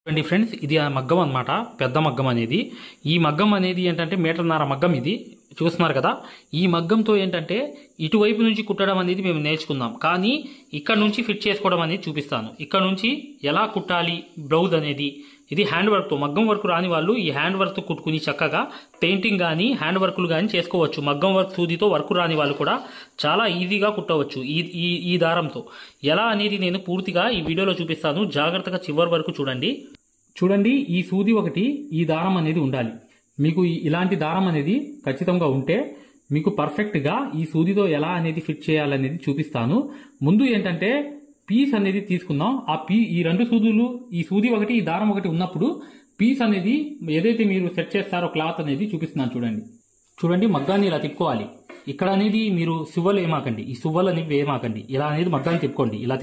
అండి ఫ్రెండ్స్, ఇది ఆ మగ్గం అన్నమాట. పెద్ద మగ్గం అనేది. ఈ మగ్గం అనేది ఏంటంటే మీటర్న్నర మగ్గం. ఇది చూస్తున్నారు కదా. ఈ మగ్గంతో ఏంటంటే ఇటువైపు నుంచి కుట్టడం అనేది మేము నేర్చుకుందాం. కానీ ఇక్కడ నుంచి ఫిట్ చేసుకోవడం అనేది చూపిస్తాను. ఇక్కడ నుంచి ఎలా కుట్టాలి బ్లౌజ్ అనేది. ఇది హ్యాండ్ వర్క్తో, మగ్గం వర్క్ రాని వాళ్ళు ఈ హ్యాండ్ వర్క్తో కుట్టుకుని చక్కగా పెయింటింగ్ కానీ హ్యాండ్ వర్క్లు కానీ చేసుకోవచ్చు. మగ్గం వర్క్ సూదితో వర్క్ రాని వాళ్ళు కూడా చాలా ఈజీగా కుట్టవచ్చు ఈ దారంతో. ఎలా అనేది నేను పూర్తిగా ఈ వీడియోలో చూపిస్తాను. జాగ్రత్తగా చివరి వరకు చూడండి. ఈ సూది ఒకటి, ఈ దారం అనేది ఉండాలి. మీకు ఇలాంటి దారం అనేది ఖచ్చితంగా ఉంటే మీకు పర్ఫెక్ట్గా ఈ సూదితో ఎలా అనేది ఫిట్ చేయాలనేది చూపిస్తాను. ముందు ఏంటంటే పీస్ అనేది తీసుకుందాం. ఈ రెండు సూదులు, ఈ సూది ఒకటి, ఈ దారం ఒకటి ఉన్నప్పుడు పీస్ అనేది ఏదైతే మీరు సెట్ చేస్తారో క్లాత్ అనేది చూపిస్తున్నాను. చూడండి మగ్గాన్ని ఇలా తిప్పుకోవాలి. ఇక్కడ అనేది మీరు సువ్వలు ఏమాకండి, ఈ సువ్వలు అనేవి ఏమాకండి. ఇలా అనేది మగ్గాన్ని తిప్పుకోండి. ఇలా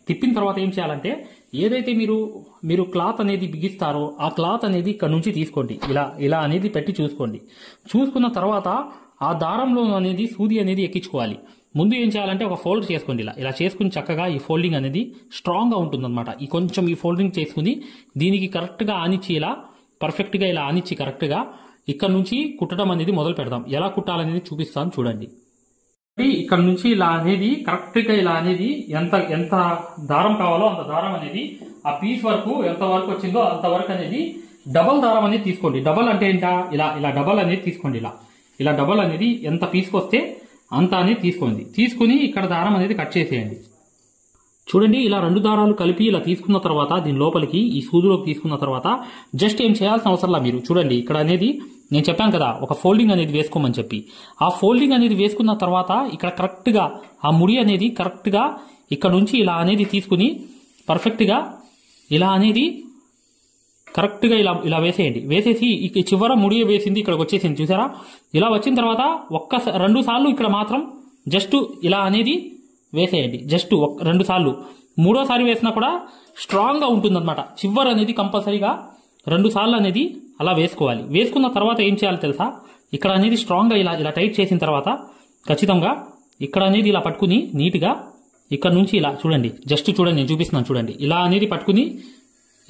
తిప్పిన తర్వాత ఏం చేయాలంటే ఏదైతే మీరు క్లాత్ అనేది బిగిస్తారో ఆ క్లాత్ అనేది ఇక్కడ నుంచి తీసుకోండి. ఇలా అనేది పెట్టి చూసుకున్న తర్వాత ఆ దారంలో అనేది సూది అనేది ఎక్కించుకోవాలి. ముందు ఏం చేయాలంటే ఒక ఫోల్డ్ చేసుకోండి. ఇలా చేసుకుని చక్కగా ఈ ఫోల్డింగ్ అనేది స్ట్రాంగ్ గా ఉంటుందన్నమాట. ఈ ఫోల్డింగ్ చేసుకుని దీనికి కరెక్ట్ గా ఆనిచ్చి ఇలా పర్ఫెక్ట్ గా ఇలా ఆనిచ్చి కరెక్ట్ గా ఇక్కడ నుంచి కుట్టడం అనేది మొదలు పెడదాం. ఎలా కుట్టాలనేది చూపిస్తాను చూడండి. ఇక్కడ నుంచి ఇలా అనేది కరెక్ట్ గా ఇలా అనేది ఎంత దారం కావాలో అంత దారం అనేది ఆ పీస్ వరకు ఎంత వరకు వచ్చిందో అంత వరకు అనేది డబల్ దారం అనేది తీసుకోండి. డబల్ అంటే ఏంటా, ఇలా డబల్ అనేది తీసుకోండి. ఇలా డబల్ అనేది ఎంత పీసుకొస్తే అంత అనేది తీసుకుని ఇక్కడ దారం అనేది కట్ చేసేయండి. చూడండి, ఇలా రెండు దారాలు కలిపి ఇలా తీసుకున్న తర్వాత దీని లోపలికి ఈ సూదిలోకి తీసుకున్న తర్వాత జస్ట్ ఏం చేయాల్సిన అవసరంలా. మీరు చూడండి, ఇక్కడ అనేది నేను చెప్పాను కదా ఒక ఫోల్డింగ్ అనేది వేసుకోమని చెప్పి. ఆ ఫోల్డింగ్ అనేది వేసుకున్న తర్వాత ఇక్కడ కరెక్ట్ గా ఆ ముడి అనేది కరెక్ట్ గా ఇక్కడ నుంచి ఇలా అనేది తీసుకుని పర్ఫెక్ట్ గా ఇలా అనేది కరెక్ట్ గా ఇలా వేసేసి చివర ముడి వేసింది ఇక్కడికి వచ్చేసింది. చూసారా, ఇలా వచ్చిన తర్వాత రెండు సార్లు ఇక్కడ మాత్రం జస్ట్ ఇలా అనేది వేసేయండి. జస్ట్ రెండు సార్లు. మూడోసారి వేసినా కూడా స్ట్రాంగ్ గా ఉంటుందన్నమాట. చివర అనేది కంపల్సరీగా 2 సార్లు అనేది అలా వేసుకోవాలి. వేసుకున్న తర్వాత ఏం చేయాలి తెలుసా, ఇక్కడ అనేది స్ట్రాంగ్ గా ఇలా టైట్ చేసిన తర్వాత ఖచ్చితంగా ఇక్కడ అనేది ఇలా పట్టుకుని నీట్ గా ఇక్కడ నుంచి ఇలా చూడండి. జస్ట్ చూడండి, నేను చూపిస్తున్నాను చూడండి. ఇలా అనేది పట్టుకుని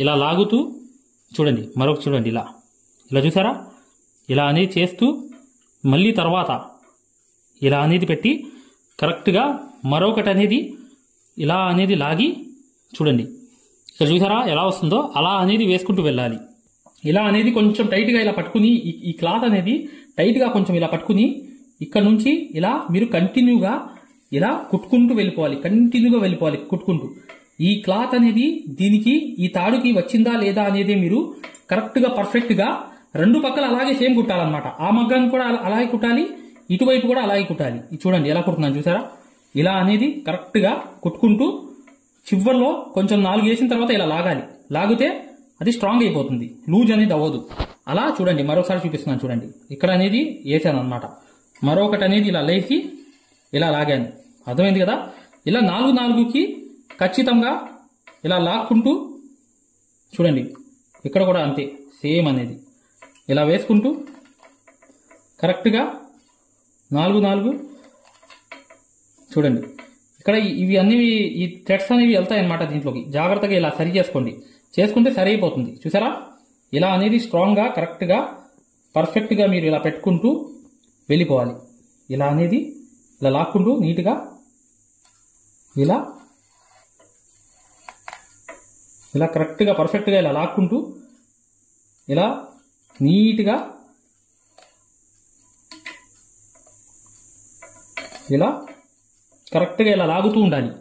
ఇలా లాగుతూ చూడండి. మరొక చూడండి, ఇలా చూసారా, ఇలా అనేది చేస్తూ మళ్ళీ తర్వాత ఇలా అనేది పెట్టి కరెక్ట్గా మరొకటి అనేది ఇలా అనేది లాగి చూడండి. ఇక్కడ చూసారా ఎలా వస్తుందో అలా అనేది వేసుకుంటూ వెళ్ళాలి. ఇలా అనేది కొంచెం టైట్గా ఇలా పట్టుకుని ఈ క్లాత్ అనేది టైట్గా కొంచెం ఇలా పట్టుకుని ఇక్కడ నుంచి ఇలా మీరు కంటిన్యూగా ఇలా కుట్టుకుంటూ వెళ్ళిపోవాలి. కుట్టుకుంటూ ఈ క్లాత్ అనేది దీనికి ఈ తాడుకి వచ్చిందా లేదా అనేది మీరు కరెక్ట్గా పర్ఫెక్ట్గా రెండు పక్కల అలాగే సేమ్ కుట్టాలన్నమాట. ఆ మగ్గాన్ని కూడా అలాగే కుట్టాలి, ఇటువైపు కూడా అలాగే కుట్టాలి. చూడండి ఎలా కుడుతున్నాను చూసారా. ఇలా అనేది కరెక్ట్గా కుట్టుకుంటూ చివర్లో కొంచెం 4 వేసిన తర్వాత ఇలా లాగితే అది స్ట్రాంగ్ అయిపోతుంది, లూజ్ అనేది అవ్వదు. అలా చూడండి, మరొకసారి చూపిస్తున్నాను చూడండి. ఇక్కడ అనేది వేసాను అనమాట. మరొకటి అనేది ఇలా లేచి ఇలా లాగాను. అర్థమైంది కదా. ఇలా 4కి ఖచ్చితంగా ఇలా లాక్కుంటూ చూడండి. ఇక్కడ కూడా అంతే సేమ్ అనేది ఇలా వేసుకుంటూ కరెక్ట్గా 4 చూడండి. ఇక్కడ ఇవి అన్ని ఈ థ్రెడ్స్ అనేవి వెళ్తాయన్నమాట దీంట్లోకి. జాగ్రత్తగా ఇలా సరి చేసుకుంటే సరి అయిపోతుంది. చూసారా, ఇలా అనేది స్ట్రాంగ్గా కరెక్ట్గా పర్ఫెక్ట్గా మీరు ఇలా పెట్టుకుంటూ వెళ్ళిపోవాలి. ఇలా అనేది ఇలా లాక్కుంటూ నీట్గా ఇలా కరెక్ట్గా పర్ఫెక్ట్గా ఇలా లాక్కుంటూ ఇలా నీట్గా ఇలా కరెక్ట్గా ఇలా లాగుతూ ఉండాలి.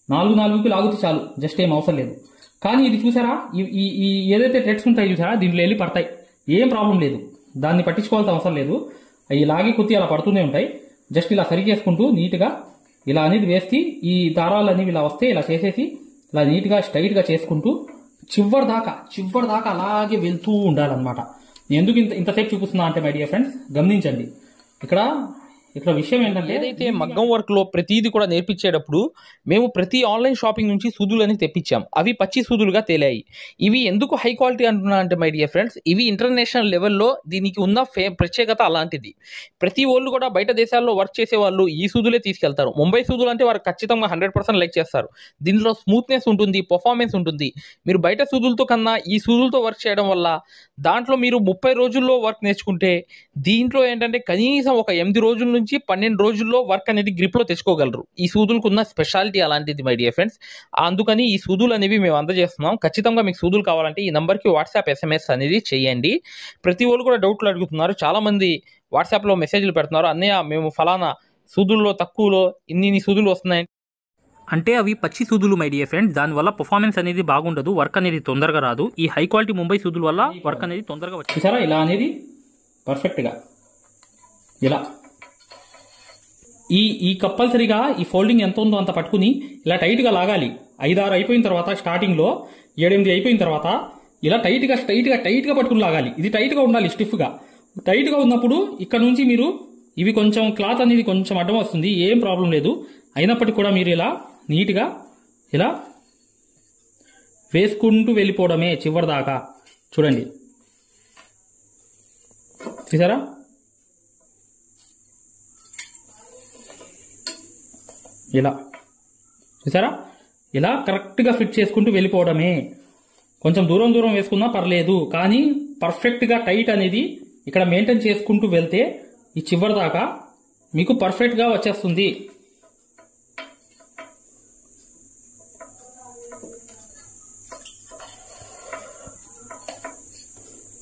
4కి లాగుతూ చాలు, జస్ట్ ఏం అవసరం లేదు. కానీ ఇది చూసారా, ఈ ఏదైతే థ్రెడ్స్ ఉంటాయి చూసారా, దీంట్లో వెళ్ళి పడతాయి. ఏం ప్రాబ్లం లేదు, దాన్ని పట్టించుకోవాల్సిన అవసరం లేదు. అవి లాగి కుత్తి అలా పడుతూనే ఉంటాయి. జస్ట్ ఇలా సరి చేసుకుంటూ నీట్గా ఇలా అనేది వేసి ఈ దారాలు అనేవి ఇలా వస్తే ఇలా చేసేసి ఇలా నీట్గా స్ట్రైట్గా చేసుకుంటూ చివరి దాకా అలాగే వెళ్తూ ఉండాలన్నమాట. ఎందుకు ఇంతసేపు చూపిస్తున్నా అంటే మై డియర్ ఫ్రెండ్స్ గమనించండి. ఇక్కడ ఇక్కడ విషయం ఏంటంటే ఏదైతే మగ్గం వర్క్ లో ప్రతిదీ కూడా నేర్పించేటప్పుడు మేము ప్రతి ఆన్లైన్ షాపింగ్ నుంచి సూదులని తెప్పించాం. అవి పచ్చి సూదులుగా తేలాయి. ఇవి ఎందుకు హై క్వాలిటీ అంటున్నా అంటే మై డియర్ ఫ్రెండ్స్, ఇవి ఇంటర్నేషనల్ లెవెల్లో దీనికి ఉన్న ప్రత్యేకత అలాంటిది. ప్రతి వాళ్ళు కూడా బయట దేశాల్లో వర్క్ చేసే వాళ్ళు ఈ సూదులే తీసుకెళ్తారు. ముంబై సూదులు అంటే వారు ఖచ్చితంగా 100% లైక్ చేస్తారు. దీనిలో స్మూత్నెస్ ఉంటుంది, పర్ఫార్మెన్స్ ఉంటుంది. మీరు బయట సూదులతో కన్నా ఈ సూదులతో వర్క్ చేయడం వల్ల దాంట్లో మీరు 30 రోజుల్లో వర్క్ నేర్చుకుంటే దీంట్లో ఏంటంటే కనీసం ఒక 8 రోజుల నుంచి 12 రోజుల్లో వర్క్ అనేది గ్రిప్లో తెచ్చుకోగలరు. ఈ సూదులకు ఉన్న స్పెషాలిటీ అలాంటిది మై డియర్ ఫ్రెండ్స్. అందుకని ఈ సూదులు అనేవి మేము అందజేస్తున్నాం. ఖచ్చితంగా మీకు సూదులు కావాలంటే ఈ నెంబర్కి వాట్సాప్ SMS అనేది చేయండి. ప్రతి వాళ్ళు కూడా డౌట్లు అడుగుతున్నారు. చాలామంది వాట్సాప్లో మెసేజ్లు పెడుతున్నారు, అన్నయ్య మేము ఫలానా సూదుల్లో తక్కువలో ఇన్ని సూదులు వస్తున్నాయి అంటే అవి పచ్చి సూదులు మై డియర్ ఫ్రెండ్స్. దానివల్ల పర్ఫార్మెన్స్ అనేది బాగుండదు, వర్క్ అనేది తొందరగా రాదు. ఈ హై క్వాలిటీ ముంబై సూదుల వల్ల వర్క్ అనేది తొందరగా వచ్చింది. సరే ఇలా అనేది పర్ఫెక్ట్గా ఇలా ఈ కంపల్సరీగా ఈ ఫోల్డింగ్ ఎంత ఉందో అంత పట్టుకుని ఇలా టైట్గా లాగాలి. 5-6 అయిపోయిన తర్వాత, స్టార్టింగ్లో 7-8 అయిపోయిన తర్వాత ఇలా టైట్గా పట్టుకుని లాగాలి. ఇది టైట్గా ఉండాలి, స్టిఫ్గా. టైట్గా ఉన్నప్పుడు ఇక్కడ నుంచి మీరు ఇవి కొంచెం క్లాత్ అనేది కొంచెం అడ్డం వస్తుంది, ఏం ప్రాబ్లం లేదు. అయినప్పటికీ కూడా మీరు ఇలా నీట్గా ఇలా వేసుకుంటూ వెళ్ళిపోవడమే చివరి దాకా. చూడండి, చూసారా? ఇలా చూసారా? ఇలా కరెక్ట్గా ఫిట్ చేసుకుంటూ వెళ్ళిపోవడమే. కొంచెం దూరం వేసుకున్నా పర్లేదు, కానీ పర్ఫెక్ట్గా టైట్ అనేది ఇక్కడ మెయింటైన్ చేసుకుంటూ వెళ్తే ఈ చివరి దాకా మీకు పర్ఫెక్ట్గా వచ్చేస్తుంది.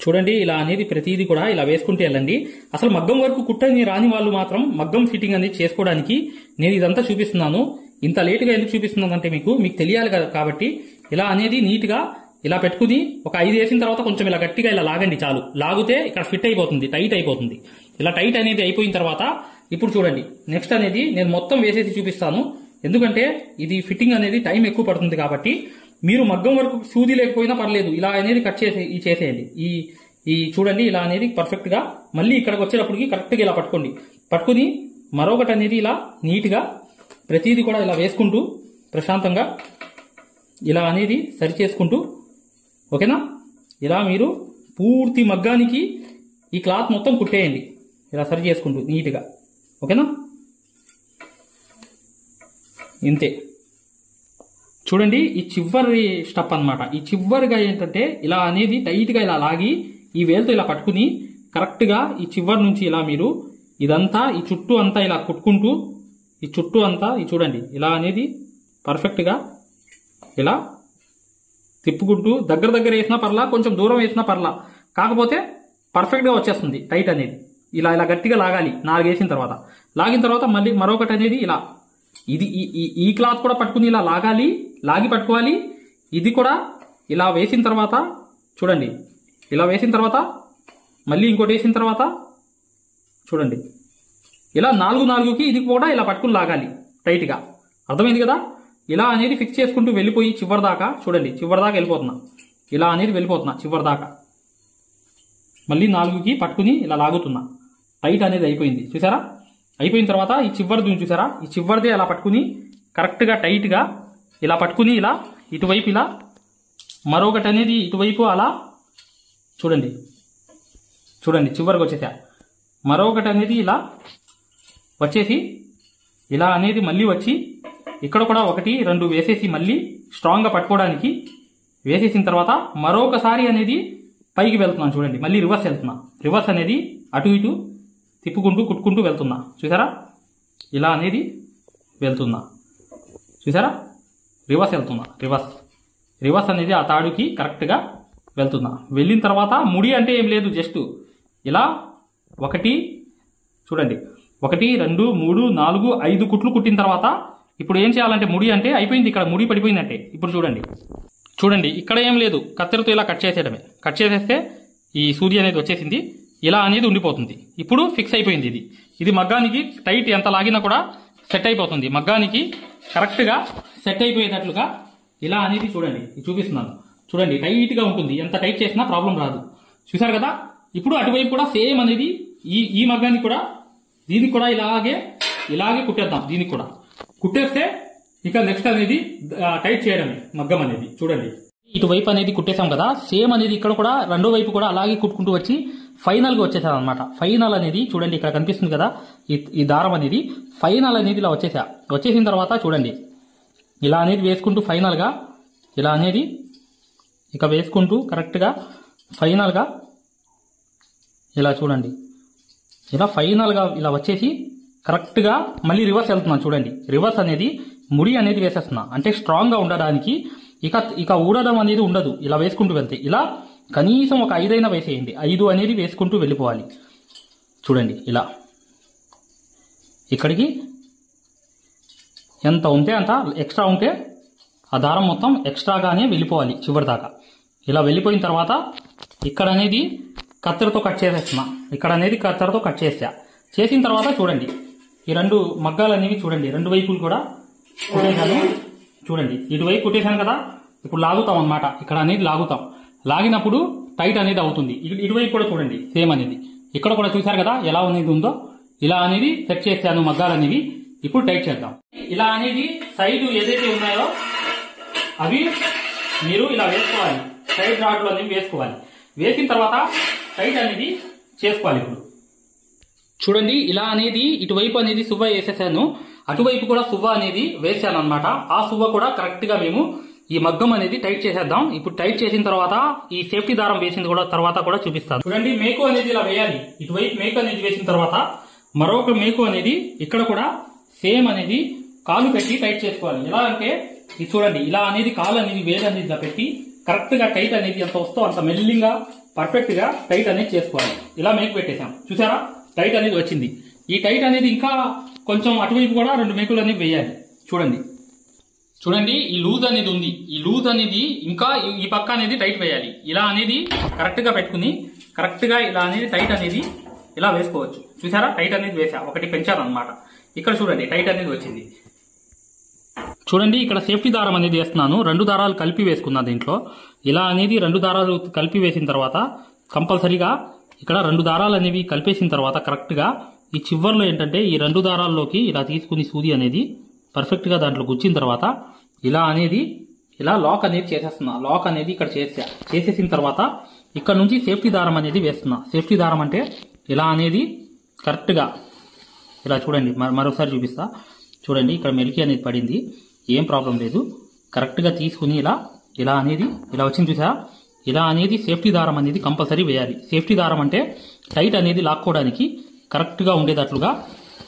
చూడండి, ఇలా అనేది ప్రతిదీ కూడా ఇలా వేసుకుంటూ వెళ్ళండి. అసలు మగ్గం వరకు కుట్టని రాని వాళ్ళు మాత్రం మగ్గం ఫిట్టింగ్ అనేది చేసుకోవడానికి నేను ఇదంతా చూపిస్తున్నాను. ఇంత లేటుగా ఎందుకు చూపిస్తున్నానంటే మీకు తెలియాలి కదా. కాబట్టి ఇలా అనేది నీట్గా ఇలా పెట్టుకుని ఒక 5 వేసిన తర్వాత కొంచెం ఇలా గట్టిగా ఇలా లాగండి చాలు. లాగితే ఇక్కడ ఫిట్ అయిపోతుంది, టైట్ అయిపోతుంది. ఇలా టైట్ అనేది అయిపోయిన తర్వాత ఇప్పుడు చూడండి, నెక్స్ట్ అనేది నేను మొత్తం వేసేసి చూపిస్తాను. ఎందుకంటే ఇది ఫిట్టింగ్ అనేది టైం ఎక్కువ పడుతుంది. కాబట్టి మీరు మగ్గం వరకు సూది లేకపోయినా పర్లేదు, ఇలా అనేది కట్ చేసేయండి. ఈ చూడండి, ఇలా అనేది పర్ఫెక్ట్ గా మళ్ళీ ఇక్కడికి వచ్చేటప్పటికి కరెక్ట్ గా ఇలా పట్టుకుని మరొకటి అనేది ఇలా నీట్ గా ప్రతిదీ కూడా ఇలా వేసుకుంటూ ప్రశాంతంగా ఇలా అనేది సరి చేసుకుంటూ, ఓకేనా? ఇలా మీరు పూర్తి మగ్గానికి ఈ క్లాత్ మొత్తం కుట్టేయండి, ఇలా సరి చేసుకుంటూ నీట్గా, ఓకేనా? ఇంతే. చూడండి, ఈ చివరి స్టెప్ అన్నమాట. ఈ చివరిగా ఏంటంటే ఇలా అనేది టైట్గా ఇలా లాగి ఈ వేలుతో ఇలా పట్టుకుని కరెక్ట్గా ఈ చివరి నుంచి ఇలా మీరు ఇదంతా ఈ చుట్టూ అంతా ఇలా కుట్టుకుంటూ ఈ చుట్టూ అంతా చూడండి ఇలా అనేది పర్ఫెక్ట్గా ఇలా తిప్పుకుంటూ దగ్గర వేసినా పర్లా, కొంచెం దూరం వేసినా పర్లా, కాకపోతే పర్ఫెక్ట్గా వచ్చేస్తుంది టైట్ అనేది. ఇలా గట్టిగా లాగాలి. 4 వేసిన తర్వాత, లాగిన తర్వాత మళ్ళీ మరొకటి అనేది ఇలా ఇది ఈ క్లాత్ కూడా పట్టుకుని ఇలా లాగి పట్టుకోవాలి. ఇది కూడా ఇలా వేసిన తర్వాత చూడండి, ఇలా వేసిన తర్వాత మళ్ళీ ఇంకోటి వేసిన తర్వాత చూడండి ఇలా 4కి ఇది కూడా ఇలా పట్టుకుని లాగాలి టైట్గా. అర్థమైంది కదా? ఇలా అనేది ఫిక్స్ చేసుకుంటూ వెళ్ళిపోయి చివరి దాకా చూడండి, చివరి దాకా వెళ్ళిపోతున్నా, ఇలా అనేది వెళ్ళిపోతున్నా చివరి దాకా. మళ్ళీ 4కి పట్టుకుని ఇలా లాగుతున్నా, టైట్ అనేది అయిపోయింది. చూసారా? అయిపోయిన తర్వాత ఈ చివరిది చూసారా? ఈ చివరిదే ఇలా పట్టుకుని కరెక్ట్గా టైట్గా ఇలా పట్టుకుని ఇలా ఇటువైపు ఇలా మరొకటి అనేది ఇటువైపు అలా చూడండి చివరికి వచ్చేసా. మరొకటి అనేది ఇలా వచ్చేసి ఇలా అనేది మళ్ళీ వచ్చి ఇక్కడ కూడా 1, 2 వేసేసి మళ్ళీ స్ట్రాంగ్గా పట్టుకోవడానికి వేసేసిన తర్వాత మరొకసారి అనేది పైకి వెళ్తున్నాను. చూడండి, మళ్ళీ రివర్స్ వెళ్తున్నా. రివర్స్ అనేది అటు ఇటు తిప్పుకుంటూ కుట్టుకుంటూ వెళ్తున్నా. చూసారా? ఇలా అనేది వెళ్తున్నా. చూసారా? రివర్స్ వెళ్తున్నా. రివర్స్ అనేది ఆ తాడుకి కరెక్ట్గా వెళ్తున్నా. వెళ్ళిన తర్వాత ముడి అంటే ఏం లేదు, జస్ట్ ఇలా 1 చూడండి 1, 2, 3, 4, 5 కుట్లు కుట్టిన తర్వాత ఇప్పుడు ఏం చేయాలంటే ముడి అంటే అయిపోయింది, ఇక్కడ ముడి పడిపోయిందంటే ఇప్పుడు చూడండి ఇక్కడ ఏం లేదు, కత్తెరతో ఇలా కట్ చేసేయడమే. కట్ చేసేస్తే ఈ సూది అనేది వచ్చేసింది, ఇలా అనేది ఉండిపోతుంది. ఇప్పుడు ఫిక్స్ అయిపోయింది. ఇది మగ్గానికి టైట్ ఎంత లాగినా కూడా సెట్ అయిపోతుంది. మగ్గానికి కరెక్ట్గా సెట్ అయిపోయేటట్లుగా ఇలా అనేది చూడండి, చూపిస్తున్నాను. చూడండి, టైట్గా ఉంటుంది, ఎంత టైట్ చేసినా ప్రాబ్లం రాదు. చూసారు కదా? ఇప్పుడు అటువైపు కూడా సేమ్ అనేది ఈ మగ్గానికి కూడా దీనికి కూడా ఇలాగే కుట్టేద్దాం. దీనికి కూడా కుట్టేస్తే ఇక నెక్స్ట్ అనేది టైట్ చేయడమే మగ్గం అనేది. చూడండి ఇటువైపు అనేది కుట్టేసాం కదా, సేమ్ అనేది ఇక్కడ కూడా రెండో వైపు కూడా అలాగే కుట్టుకుంటూ వచ్చి ఫైనల్ గా వచ్చేసాం అనమాట. ఫైనల్ అనేది చూడండి ఇక్కడ కనిపిస్తుంది కదా, ఈ దారం అనేది ఫైనల్ అనేది ఇలా వచ్చేసిన తర్వాత చూడండి ఇలా అనేది వేసుకుంటూ ఫైనల్ గా ఇలా అనేది ఇక వేసుకుంటూ కరెక్ట్ గా ఫైనల్ గా ఇలా చూడండి ఇలా ఫైనల్ గా ఇలా వచ్చేసి కరెక్ట్ గా మళ్ళీ రివర్స్ వెళ్తున్నాను. చూడండి రివర్స్ అనేది ముడి అనేది వేసేస్తున్నా, అంటే స్ట్రాంగ్ గా ఉండడానికి. ఇక ఊడడం అనేది ఉండదు. ఇలా వేసుకుంటూ వెళ్తే ఇలా కనీసం ఒక 5 అయినా వేసేయండి. 5 అనేది వేసుకుంటూ వెళ్ళిపోవాలి. చూడండి ఇలా ఇక్కడికి ఎంత ఉంటే అంత ఎక్స్ట్రా ఉంటే ఆ దారం మొత్తం ఎక్స్ట్రాగానే వెళ్ళిపోవాలి చివరి దాకా. ఇలా వెళ్ళిపోయిన తర్వాత ఇక్కడ అనేది కత్తెరతో కట్ చేసేస్తున్నా. ఇక్కడ అనేది కత్తెరతో కట్ చేసిన తర్వాత చూడండి ఈ 2 మగ్గాలు అనేవి చూడండి 2 వైపులు కూడా కుట్టేశాను. చూడండి ఇటువైపు కుట్టేశాను కదా, ఇప్పుడు లాగుతాం అనమాట. ఇక్కడ అనేది లాగినప్పుడు టైట్ అనేది అవుతుంది. ఇటువైపు కూడా చూడండి సేమ్ అనేది ఇక్కడ కూడా చూశారు కదా ఎలా అనేది ఉందో. ఇలా అనేది సెట్ చేశాను మగ్గాలు అనేవి. ఇప్పుడు టైట్ చేద్దాం. ఇలా అనేది సైడ్ ఏదైతే ఉన్నాయో అవి మీరు ఇలా వేసుకోవాలి. సైడ్ రాడ్లు అనేవి వేసుకోవాలి. వేసిన తర్వాత టైట్ అనేది చేసుకోవాలి. ఇప్పుడు చూడండి ఇలా అనేది ఇటువైపు అనేది సువ్వ వేసేసాను, అటువైపు కూడా సువ్వ అనేది వేసాను అనమాట. ఆ సువ్వ కూడా కరెక్ట్ గా మేము ఈ మగ్గం అనేది టైట్ చేసేద్దాం. ఇప్పుడు టైట్ చేసిన తర్వాత ఈ సేఫ్టీ దారం వేసిన కూడా తర్వాత కూడా చూపిస్తాను. చూడండి మేకు అనేది ఇలా వేయాలి. ఇటువైపు మేకు అనేది వేసిన తర్వాత మరొక మేకు అనేది ఇక్కడ కూడా సేమ్ అనేది కాలు పెట్టి టైట్ చేసుకోవాలి. ఎలా అంటే ఇది చూడండి ఇలా అనేది కాలు అనేది వేలు అనేది ఇలా పెట్టి కరెక్ట్ గా టైట్ అనేది ఎంత వస్తుందో అంత మెల్లింగా పర్ఫెక్ట్ గా టైట్ అనేది చేసుకోవాలి. ఇలా మేకు పెట్టేశాం చూసారా, టైట్ అనేది వచ్చింది. ఈ టైట్ అనేది ఇంకా కొంచెం అటువైపు కూడా 2 మేకులు అనేవి వేయాలి. చూడండి ఈ లూజ్ అనేది ఉంది. ఈ లూజ్ అనేది ఇంకా ఈ పక్క అనేది టైట్ వేయాలి. ఇలా అనేది కరెక్ట్ గా పెట్టుకుని కరెక్ట్ గా ఇలా అనేది టైట్ అనేది ఇలా వేసుకోవచ్చు. చూసారా టైట్ అనేది వేసా, ఒకటి పెంచాను అనమాట. ఇక్కడ చూడండి టైట్ అనేది వచ్చింది. చూడండి ఇక్కడ సేఫ్టీ దారం అనేది వేస్తున్నాను. 2 దారాలు కలిపి వేసుకున్నా దీంట్లో. ఇలా అనేది 2 దారాలు కలిపి వేసిన తర్వాత కంపల్సరీగా ఇక్కడ 2 దారాలు అనేవి కలిపేసిన తర్వాత కరెక్ట్ గా ఈ చివర్లో ఏంటంటే ఈ 2 దారాల్లోకి ఇలా తీసుకుని సూది అనేది పర్ఫెక్ట్ గా దాంట్లో గుచ్చిన తర్వాత ఇలా అనేది ఇలా లాక్ అనేది చేసేస్తున్నా. లాక్ అనేది ఇక్కడ చేసేసిన తర్వాత ఇక్కడ నుంచి సేఫ్టీ దారం అనేది వేస్తున్నా. సేఫ్టీ దారం అంటే ఇలా అనేది కరెక్ట్ గా ఇలా చూడండి మరొకసారి చూపిస్తా. చూడండి ఇక్కడ మెలికి అనేది పడింది, ఏం ప్రాబ్లం లేదు. కరెక్ట్ గా తీసుకుని ఇలా అనేది ఇలా వచ్చింది చూసా. ఇలా అనేది సేఫ్టీ దారం అనేది కంపల్సరీ వేయాలి. సేఫ్టీ దారం అంటే టైట్ అనేది లాక్కోవడానికి కరెక్ట్ గా ఉండేటట్లుగా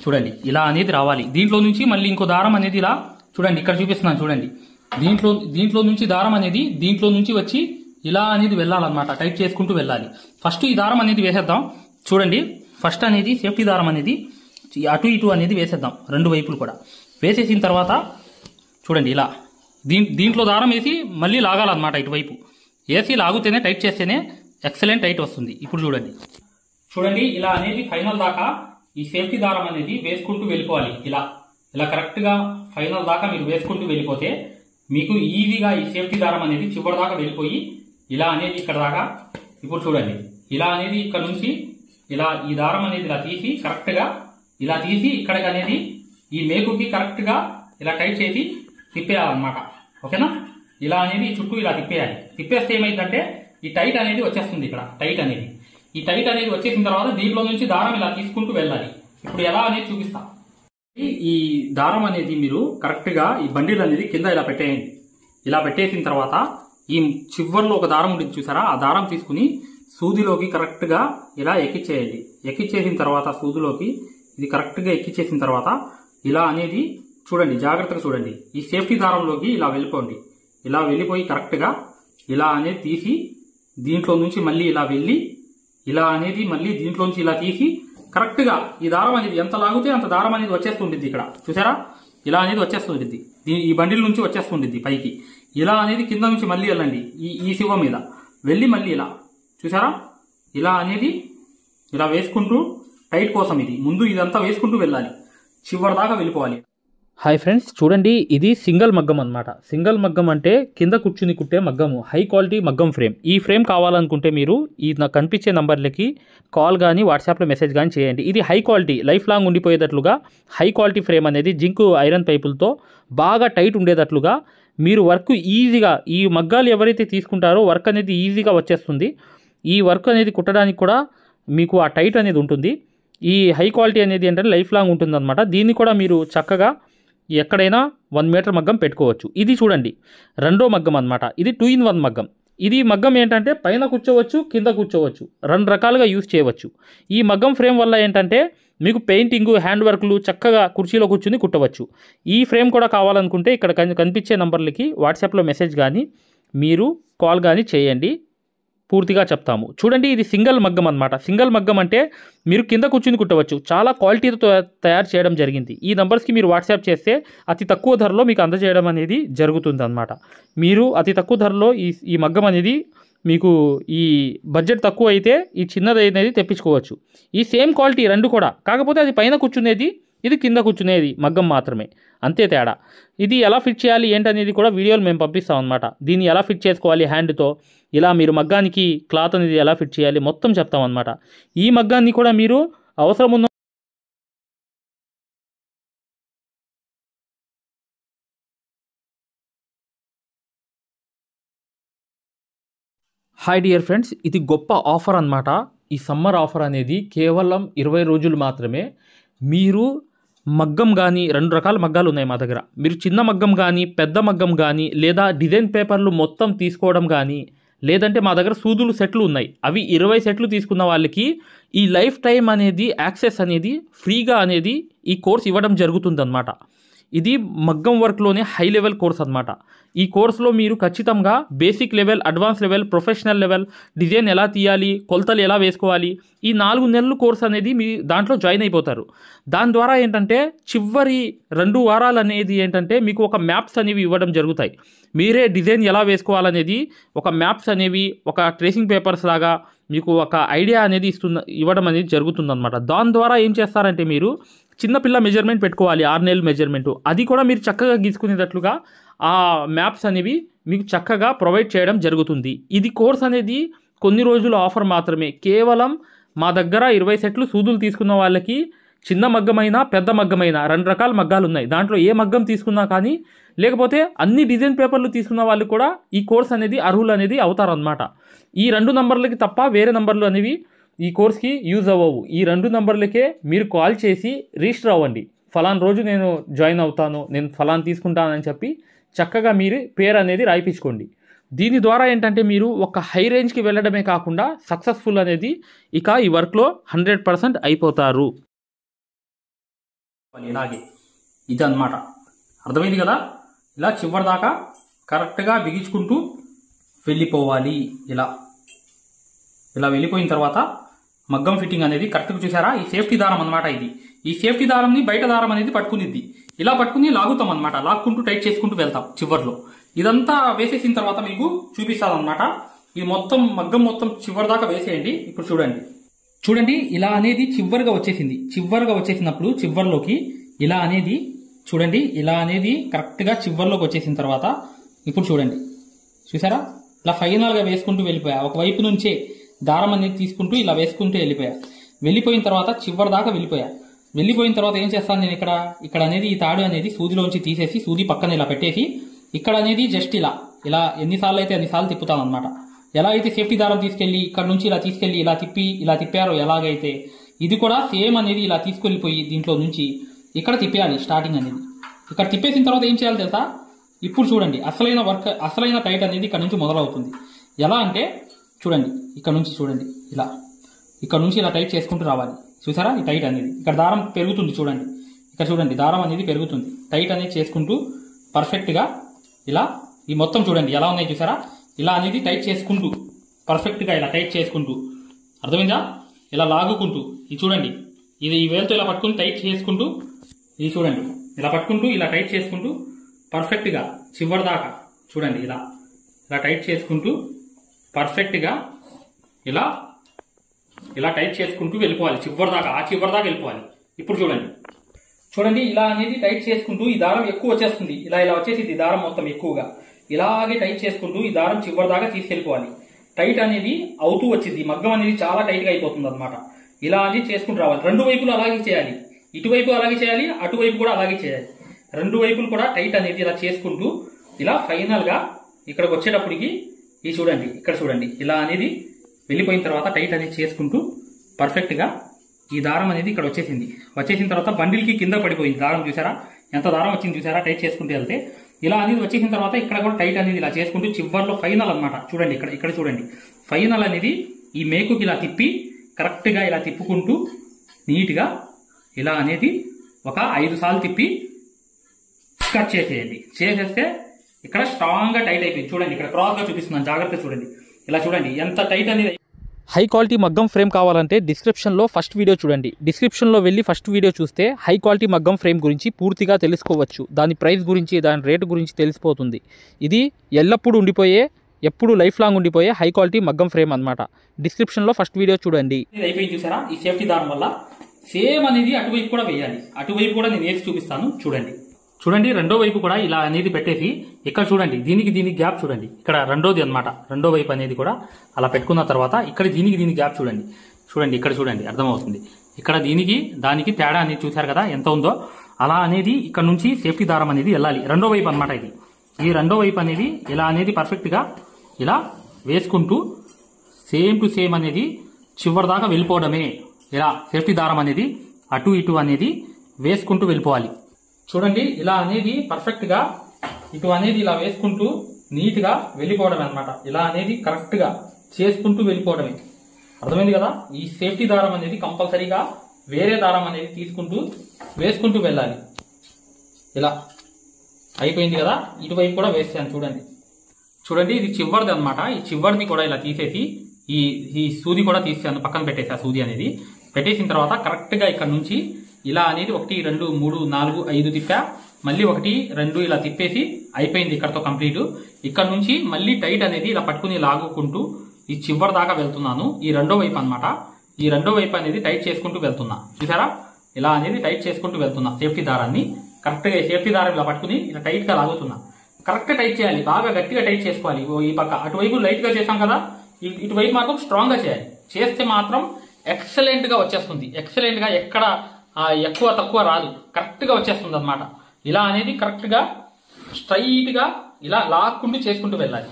చూడండి ఇలా అనేది రావాలి. దీంట్లో నుంచి మళ్ళీ ఇంకో దారం అనేది ఇలా చూడండి ఇక్కడ చూపిస్తున్నాను. చూడండి దీంట్లో నుంచి దారం అనేది దీంట్లో నుంచి వచ్చి ఇలా అనేది వెళ్ళాలన్నమాట. టైట్ చేసుకుంటూ వెళ్ళాలి. ఫస్ట్ ఈ దారం అనేది వేసేద్దాం. చూడండి ఫస్ట్ అనేది సేఫ్టీ దారం అనేది అటు ఇటు అనేది వేసేద్దాం 2 వైపులు కూడా. వేసేసిన తర్వాత చూడండి ఇలా దీంట్లో దారం వేసి మళ్ళీ లాగాలన్నమాట. ఇటువైపు వేసి లాగుతేనే టైట్ చేస్తేనే ఎక్సలెంట్ టైట్ వస్తుంది. ఇప్పుడు చూడండి ఇలా అనేది ఫైనల్ దాకా ఈ సేఫ్టీ దారం అనేది వేసుకుంటూ వెళ్ళిపోవాలి. ఇలా కరెక్ట్ గా ఫైనల్ దాకా మీరు వేసుకుంటూ వెళ్ళిపోతే మీకు ఈజీగా ఈ సేఫ్టీ దారం అనేది చివరి దాకా వెళ్ళిపోయి ఇలా అనేది ఇక్కడ దాకా. ఇప్పుడు చూడండి ఇలా అనేది ఇక్కడ నుంచి ఇలా ఈ దారం అనేది ఇలా తీసి కరెక్ట్ గా ఇలా తీసి ఇక్కడికి అనేది ఈ మేకుకి కరెక్ట్ గా ఇలా టైట్ చేసి తిప్పేయాలన్నమాట. ఓకేనా, ఇలా అనేది చుట్టూ ఇలా తిప్పేయాలి. తిప్పేస్తే ఏమైందంటే ఈ టైట్ అనేది వచ్చేస్తుంది. ఇక్కడ ఈ టైట్ అనేది వచ్చేసిన తర్వాత దీంట్లో నుంచి దారం ఇలా తీసుకుంటూ వెళ్ళాలి. ఇప్పుడు ఎలా అనేది చూపిస్తా. ఈ దారం అనేది మీరు కరెక్ట్ గా ఈ బండిల్ అనేది కింద ఇలా పెట్టేయండి. ఇలా పెట్టేసిన తర్వాత ఈ చివర్లో ఒక దారం ఉంటుంది చూసారా, ఆ దారం తీసుకుని సూదిలోకి కరెక్ట్ గా ఇలా ఎక్కిచ్చేయండి. ఎక్కిచ్చేసిన తర్వాత సూదిలోకి ఇది కరెక్ట్ గా ఎక్కిచ్చేసిన తర్వాత ఇలా అనేది చూడండి, జాగ్రత్తగా చూడండి. ఈ సేఫ్టీ దారంలోకి ఇలా వెళ్ళిపోండి. ఇలా వెళ్ళిపోయి కరెక్ట్ గా ఇలా అనేది తీసి దీంట్లో నుంచి మళ్ళీ ఇలా వెళ్ళి ఇలా అనేది మళ్ళీ దీంట్లోంచి ఇలా తీసి కరెక్ట్ గా ఈ దారం అనేది ఎంత లాగితే అంత దారం అనేది వచ్చేస్తుంటుంది. ఇక్కడ చూసారా ఇలా అనేది వచ్చేస్తుంటుంది. ఈ బండిల్ నుంచి వచ్చేస్తుంటుంది పైకి. ఇలా అనేది కింద నుంచి మళ్ళీ వెళ్ళండి. ఈ శివ మీద వెళ్ళి మళ్ళీ ఇలా చూసారా ఇలా అనేది ఇలా వేసుకుంటూ టైట్ కోసం ఇది ముందు ఇదంతా వేసుకుంటూ వెళ్ళాలి. చివరి దాకా వెళ్ళిపోవాలి. హాయ్ ఫ్రెండ్స్, చూడండి ఇది సింగిల్ మగ్గం అనమాట. సింగిల్ మగ్గం అంటే కింద కూర్చుని కుట్టే మగ్గము, హై క్వాలిటీ మగ్గం ఫ్రేమ్. ఈ ఫ్రేమ్ కావాలనుకుంటే మీరు ఈ నాకు కనిపించే నంబర్లకి కాల్ కానీ వాట్సాప్లో మెసేజ్ కానీ చేయండి. ఇది హై క్వాలిటీ, లైఫ్ లాంగ్ ఉండిపోయేటట్లుగా హై క్వాలిటీ ఫ్రేమ్ అనేది జింక్ ఐరన్ పైపులతో బాగా టైట్ ఉండేటట్లుగా మీరు వర్క్ ఈజీగా, ఈ మగ్గాలు ఎవరైతే తీసుకుంటారో వర్క్ అనేది ఈజీగా వచ్చేస్తుంది. ఈ వర్క్ అనేది కుట్టడానికి కూడా మీకు ఆ టైట్ అనేది ఉంటుంది. ఈ హై క్వాలిటీ అనేది ఏంటంటే లైఫ్ లాంగ్ ఉంటుందన్నమాట. దీన్ని కూడా మీరు చక్కగా ఎక్కడైనా 1 మీటర్ మగ్గం పెట్టుకోవచ్చు. ఇది చూడండి రెండో మగ్గం అనమాట. ఇది 2-in-1 మగ్గం. ఇది మగ్గం ఏంటంటే పైన కూర్చోవచ్చు, కింద కూర్చోవచ్చు, 2 రకాలుగా యూజ్ చేయవచ్చు. ఈ మగ్గం ఫ్రేమ్ వల్ల ఏంటంటే మీకు పెయింటింగ్, హ్యాండ్ వర్క్లు చక్కగా కుర్చీలో కూర్చుని కుట్టవచ్చు. ఈ ఫ్రేమ్ కూడా కావాలనుకుంటే ఇక్కడ కనిపించే నంబర్లకి వాట్సాప్లో మెసేజ్ కానీ మీరు కాల్ కానీ చేయండి, పూర్తిగా చెప్తాము. చూడండి ఇది సింగిల్ మగ్గం అనమాట. సింగిల్ మగ్గం అంటే మీరు కింద కూర్చుని కుట్టవచ్చు. చాలా క్వాలిటీతో తయారు చేయడం జరిగింది. ఈ నంబర్స్కి మీరు వాట్సాప్ చేస్తే అతి తక్కువ ధరలో మీకు అందజేయడం అనేది జరుగుతుంది అనమాట. మీరు అతి తక్కువ ధరలో ఈ మగ్గం అనేది మీకు ఈ బడ్జెట్ తక్కువ అయితే ఈ చిన్నది అనేది తెప్పించుకోవచ్చు. ఈ సేమ్ క్వాలిటీ రెండు కూడా, కాకపోతే అది పైన కూర్చునేది, ఇది కింద కూర్చునేది మగ్గం మాత్రమే, అంతే తేడా. ఇది ఎలా ఫిట్ చేయాలి ఏంటనేది కూడా వీడియోలు మేము పంపిస్తాం అనమాట. దీన్ని ఎలా ఫిట్ చేసుకోవాలి హ్యాండ్తో, ఇలా మీరు మగ్గానికి క్లాత్ అనేది ఎలా ఫిట్ చేయాలి మొత్తం చెప్తాం అనమాట. ఈ మగ్గాన్ని కూడా మీరు అవసరం ఉన్న హాయ్ డియర్ ఫ్రెండ్స్, ఇది గొప్ప ఆఫర్ అనమాట. ఈ సమ్మర్ ఆఫర్ అనేది కేవలం 20 రోజులు మాత్రమే. మీరు మగ్గం కానీ 2 రకాల మగ్గాలు ఉన్నాయి మా దగ్గర. మీరు చిన్న మగ్గం కానీ, పెద్ద మగ్గం కానీ, లేదా డిజైన్ పేపర్లు మొత్తం తీసుకోవడం కానీ, లేదంటే మా దగ్గర సూదులు సెట్లు ఉన్నాయి. అవి 20 సెట్లు తీసుకున్న వాళ్ళకి ఈ లైఫ్ టైం అనేది యాక్సెస్ అనేది ఫ్రీగా అనేది ఈ కోర్స్ ఇవ్వడం జరుగుతుందన్నమాట. ఇది మగ్గం వర్క్లోనే హై లెవెల్ కోర్స్ అనమాట. ఈ కోర్సులో మీరు ఖచ్చితంగా basic level, advance level, professional level, design ఎలా తీయాలి, కొలతలు ఎలా వేసుకోవాలి, ఈ 4 నెలలు కోర్స్ అనేది మీ దాంట్లో జాయిన్ అయిపోతారు. దాని ద్వారా ఏంటంటే చివరి 2 వారాలు అనేది ఏంటంటే మీకు ఒక మ్యాప్స్ అనేవి ఇవ్వడం జరుగుతాయి. మీరే డిజైన్ ఎలా వేసుకోవాలనేది ఒక మ్యాప్స్ అనేవి, ఒక ట్రేసింగ్ పేపర్స్ లాగా మీకు ఒక ఐడియా అనేది ఇవ్వడం అనేది జరుగుతుందన్నమాట. దాని ద్వారా ఏం చేస్తారంటే మీరు చిన్నపిల్ల మెజర్మెంట్ పెట్టుకోవాలి, 6 నెలలు మెజర్మెంటు, అది కూడా మీరు చక్కగా గీసుకునేటట్లుగా ఆ మ్యాప్స్ అనేవి మీకు చక్కగా ప్రొవైడ్ చేయడం జరుగుతుంది. ఇది కోర్స్ అనేది కొన్ని రోజుల ఆఫర్ మాత్రమే. కేవలం మా దగ్గర 20 సెట్లు సూదులు తీసుకున్న వాళ్ళకి చిన్న మగ్గమైనా పెద్ద మగ్గమైనా 2 రకాల మగ్గాలు ఉన్నాయి. దాంట్లో ఏ మగ్గం తీసుకున్నా కానీ, లేకపోతే అన్ని డిజైన్ పేపర్లు తీసుకున్న వాళ్ళు కూడా ఈ కోర్స్ అనేది అర్హులు అనేది అవుతారనమాట. ఈ 2 నంబర్లకి తప్ప వేరే నంబర్లు అనేవి ఈ కోర్స్కి యూజ్ అవ్వవు. ఈ 2 నంబర్లకే మీరు కాల్ చేసి రిజిస్టర్ అవ్వండి. ఫలానా రోజు నేను జాయిన్ అవుతాను, నేను ఫలానా తీసుకుంటానని చెప్పి చక్కగా మీరు పేరు అనేది రాయిపించుకోండి. దీని ద్వారా ఏంటంటే మీరు ఒక హై రేంజ్కి వెళ్ళడమే కాకుండా సక్సెస్ఫుల్ అనేది ఇక ఈ వర్క్లో 100% అయిపోతారు. ఇలాగే ఇది అన్నమాట, అర్థమైంది కదా. ఇలా చివరి దాకా కరెక్ట్గా బిగించుకుంటూ వెళ్ళిపోవాలి. ఇలా వెళ్ళిపోయిన తర్వాత మగ్గం ఫిట్టింగ్ అనేది కరెక్ట్గా చూసారా. ఈ సేఫ్టీ దారం అనమాట. ఇది ఈ సేఫ్టీ దారంని బయట దారం అనేది పట్టుకునిద్ది. ఇలా పట్టుకుని లాగుతాం అనమాట, లాక్కుంటూ టైట్ చేసుకుంటూ వెళ్తాం చివర్లో. ఇదంతా వేసేసిన తర్వాత మీకు చూపిస్తాను అనమాట. ఇది మొత్తం మగ్గం మొత్తం చివరి దాకా వేసేయండి. ఇప్పుడు చూడండి ఇలా అనేది చివరిగా వచ్చేసింది. చివరిగా వచ్చేసినప్పుడు చివర్లోకి ఇలా అనేది చూడండి, ఇలా అనేది కరెక్ట్గా చివర్లోకి వచ్చేసిన తర్వాత ఇప్పుడు చూడండి, చూసారా, ఇలా ఫైనల్గా వేసుకుంటూ వెళ్ళిపోయా. ఒకవైపు నుంచే దారం అనేది తీసుకుంటూ ఇలా వేసుకుంటూ వెళ్ళిపోయిన తర్వాత చివరి దాకా వెళ్ళిపోయిన తర్వాత ఏం చేస్తాను నేను, ఇక్కడ అనేది ఈ తాడు అనేది సూదిలోంచి తీసేసి సూది పక్కన ఇలా పెట్టేసి ఇక్కడ అనేది జస్ట్ ఇలా ఎన్నిసార్లు అయితే అన్నిసార్లు తిప్పుతాను అనమాట. ఎలా అయితే సేఫ్టీ దారం తీసుకెళ్లి ఇక్కడ నుంచి ఇలా తీసుకెళ్లి ఇలా తిప్పారో ఎలాగైతే ఇది కూడా సేమ్ అనేది ఇలా తీసుకెళ్లిపోయి దీంట్లో నుంచి ఇక్కడ తిప్పేయాలి. స్టార్టింగ్ అనేది ఇక్కడ తిప్పేసిన తర్వాత ఏం చేయాలి తెలుసా, ఇప్పుడు చూడండి అసలైన టైట్ అనేది ఇక్కడ నుంచి మొదలవుతుంది. ఎలా అంటే చూడండి, ఇక్కడ నుంచి చూడండి, ఇక్కడ నుంచి ఇలా టైట్ చేసుకుంటూ రావాలి. చూసారా, ఈ టైట్ అనేది ఇక్కడ దారం పెరుగుతుంది. చూడండి, ఇక్కడ చూడండి దారం అనేది పెరుగుతుంది. టైట్ అనేది చేసుకుంటూ పర్ఫెక్ట్గా ఇలా ఈ మొత్తం చూడండి ఎలా ఉన్నాయి చూసారా. ఇలా అనేది టైట్ చేసుకుంటూ పర్ఫెక్ట్గా ఇలా టైట్ చేసుకుంటూ, అర్థమైందా, ఇలా లాగుకుంటూ ఇది చూడండి, ఇది ఈ వేలుతో ఇలా పట్టుకుని టైట్ చేసుకుంటూ, ఇది చూడండి ఇలా పట్టుకుంటూ ఇలా టైట్ చేసుకుంటూ పర్ఫెక్ట్గా చివరి దాకా చూడండి ఇలా టైట్ చేసుకుంటూ పర్ఫెక్ట్గా ఇలా టైట్ చేసుకుంటూ వెళ్ళిపోవాలి చివరి దాకా. ఆ చివరి దాకా వెళ్ళిపోవాలి. ఇప్పుడు చూడండి చూడండి ఇలా అనేది టైట్ చేసుకుంటూ ఈ దారం ఎక్కువ వచ్చేస్తుంది, ఇలా వచ్చేసింది దారం మొత్తం ఎక్కువగా. ఇలాగే టైట్ చేసుకుంటూ ఈ దారం చివరి దాకా తీసుకెళ్లిపోవాలి. టైట్ అనేది అవుతూ వచ్చింది, మగ్గం అనేది చాలా టైట్ గా అయిపోతుంది అనమాట. ఇలా అనేది చేసుకుంటూ రావాలి. రెండు వైపులు అలాగే చేయాలి, ఇటువైపు అలాగే చేయాలి, అటువైపు కూడా అలాగే చేయాలి. రెండు వైపులు కూడా టైట్ అనేది ఇలా చేసుకుంటూ ఇలా ఫైనల్ గా ఇక్కడికి వచ్చేటప్పటికి ఇది చూడండి, ఇక్కడ చూడండి, ఇలా అనేది వెళ్ళిపోయిన తర్వాత టైట్ అనేది చేసుకుంటూ పర్ఫెక్ట్ గా ఈ దారం అనేది ఇక్కడ వచ్చేసింది. వచ్చేసిన తర్వాత బండిల్ కి కింద పడిపోయింది దారం, చూసారా ఎంత దారం వచ్చింది చూసారా, టైట్ చేసుకుంటూ వెళ్తే. ఇలా అనేది వచ్చేసిన తర్వాత ఇక్కడ కూడా టైట్ అనేది ఇలా చేసుకుంటూ చివర్లో ఫైనల్ అన్నమాట. చూడండి ఇక్కడ చూడండి, ఫైనల్ అనేది ఈ మేకుకి ఇలా తిప్పి కరెక్ట్ గా ఇలా తిప్పుకుంటూ నీట్ గా ఇలా అనేది ఒక 5 సార్లు తిప్పి కట్ చేసేయండి. చేసేస్తే ఇక్కడ స్ట్రాంగ్ గా టైట్ అయిపోయింది. చూడండి ఇక్కడ క్రాస్ గా చూపిస్తున్నాను, జాగ్రత్త చూడండి. ఇలా చూడండి ఎంత టైట్ అనేది. హై క్వాలిటీ మగ్గం ఫ్రేమ్ కావాలంటే డిస్క్రిప్షన్లో ఫస్ట్ వీడియో చూడండి. డిస్క్రిప్షన్లో వెళ్ళి ఫస్ట్ వీడియో చూస్తే హై క్వాలిటీ మగ్గం ఫ్రేమ్ గురించి పూర్తిగా తెలుసుకోవచ్చు. దాని ప్రైస్ గురించి, దాని రేటు గురించి తెలిసిపోతుంది. ఇది ఎల్లప్పుడూ ఉండిపోయే, ఎప్పుడు లైఫ్ లాంగ్ ఉండిపోయే హై క్వాలిటీ మగ్గం ఫ్రేమ్ అన్నమాట. డిస్క్రిప్షన్లో ఫస్ట్ వీడియో చూడండి. ఇది అయిపోయింది చూసారా, ఈ సేఫ్టీ దారం వల్ల సేమ్ అనేది అటువైపు కూడా వేయాలి. అటువైపు కూడా నేను వేసి చూపిస్తాను చూడండి. చూడండి రెండో వైపు కూడా ఇలా అనేది పెట్టేసి ఇక్కడ చూడండి, దీనికి గ్యాప్ చూడండి, ఇక్కడ రెండోది అన్నమాట. రెండో వైపు అనేది కూడా అలా పెట్టుకున్న తర్వాత ఇక్కడ దీనికి గ్యాప్ చూడండి. చూడండి ఇక్కడ చూడండి, అర్థమవుతుంది. ఇక్కడ దానికి తేడా అనేది చూసారు కదా ఎంత ఉందో. అలా అనేది ఇక్కడ నుంచి సేఫ్టీ దారం అనేది వెళ్ళాలి రెండో వైపు అన్నమాట. ఇది ఈ రెండో వైపు అనేది ఇలా అనేది పర్ఫెక్ట్ గా ఇలా వేసుకుంటూ సేమ్ టు సేమ్ అనేది చివరి దాకా వెళ్ళిపోవడమే. ఇలా సేఫ్టీ దారం అనేది అటు ఇటు అనేది వేసుకుంటూ వెళ్ళిపోవాలి. చూడండి ఇలా అనేది పర్ఫెక్ట్ గా ఇటు అనేది ఇలా వేసుకుంటూ నీట్ గా వెళ్ళిపోవడమే అనమాట. ఇలా అనేది కరెక్ట్ గా చేసుకుంటూ వెళ్ళిపోవడమే. అర్థమైంది కదా. ఈ సేఫ్టీ దారం అనేది కంపల్సరీగా వేరే దారం అనేది తీసుకుంటూ వేసుకుంటూ వెళ్ళాలి. ఇలా అయిపోయింది కదా, ఇటువైపు కూడా వేసాను చూడండి. చూడండి ఇది చివరిది అనమాట. ఈ చివరిని కూడా ఇలా తీసేసి ఈ సూది కూడా తీసాను, పక్కన పెట్టేసి ఆ సూది అనేది పెట్టేసిన తర్వాత కరెక్ట్ గా ఇక్కడ నుంచి ఇలా అనేది 1 2 3 4 5 తిప్పా, మళ్ళీ 1 2 ఇలా తిప్పేసి అయిపోయింది ఇక్కడతో కంప్లీట్. ఇక్కడ నుంచి మళ్ళీ టైట్ అనేది ఇలా పట్టుకుని లాగుకుంటూ ఈ చివరి దాకా వెళ్తున్నాను. ఈ రెండో వైపు అనమాట. ఈ రెండో వైపు అనేది టైట్ చేసుకుంటూ వెళ్తున్నా, చూసారా ఇలా అనేది టైట్ చేసుకుంటూ వెళ్తున్నా. సేఫ్టీ దారాన్ని కరెక్ట్ గా సేఫ్టీ దారం ఇలా పట్టుకుని ఇలా టైట్ గా లాగుతున్నా. కరెక్ట్ టైట్ చేయాలి, బాగా గట్టిగా టైట్ చేసుకోవాలి. ఈ పక్క అటువైపు లైట్ గా చేసాం కదా, ఇటువైపు మాత్రం స్ట్రాంగ్ గా చేయాలి. చేస్తే మాత్రం ఎక్సలెంట్ గా వచ్చేస్తుంది. ఎక్సలెంట్ గా ఎక్కడ ఎక్కువ తక్కువ రాదు, కరెక్ట్ గా వచ్చేస్తుంది అనమాట. ఇలా అనేది కరెక్ట్ గా స్ట్రైట్ గా ఇలా లాక్కుంటూ చేసుకుంటూ వెళ్ళాలి.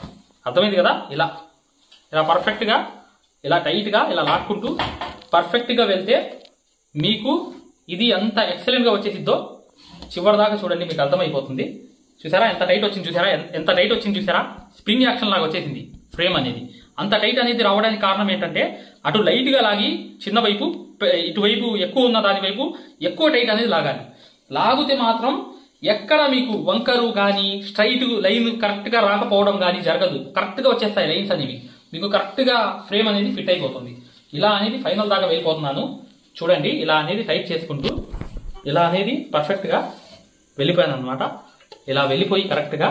అర్థమైంది కదా. ఇలా పర్ఫెక్ట్ గా ఇలా టైట్ గా ఇలా లాక్కుంటూ పర్ఫెక్ట్ గా వెళ్తే మీకు ఇది ఎంత ఎక్సలెంట్ గా వచ్చేసిద్దో చివరి దాకా చూడండి, మీకు అర్థమైపోతుంది. చూసారా ఎంత టైట్ వచ్చింది, చూసారా ఎంత టైట్ వచ్చింది, చూసారా స్ప్రింగ్ యాక్షన్ లాగా వచ్చేసింది ఫ్రేమ్ అనేది. అంత టైట్ అనేది రావడానికి కారణం ఏంటంటే అటు లైట్ గా లాగి చిన్న వైపు, ఇటువైపు ఎక్కువ ఉన్న దాని వైపు ఎక్కువ టైట్ అనేది లాగాలి. లాగితే మాత్రం ఎక్కడ మీకు వంకరు కానీ స్ట్రైట్ లైన్ కరెక్ట్ గా రాకపోవడం కానీ జరగదు. కరెక్ట్ గా వచ్చేస్తాయి లైన్స్ అనేవి, మీకు కరెక్ట్ గా ఫ్రేమ్ అనేది ఫిట్ అయిపోతుంది. ఇలా అనేది ఫైనల్ దాకా వెళ్ళిపోతున్నాను చూడండి. ఇలా అనేది టైట్ చేసుకుంటూ ఇలా అనేది పర్ఫెక్ట్ గా వెళ్ళిపోయాను అనమాట. ఇలా వెళ్ళిపోయి కరెక్ట్ గా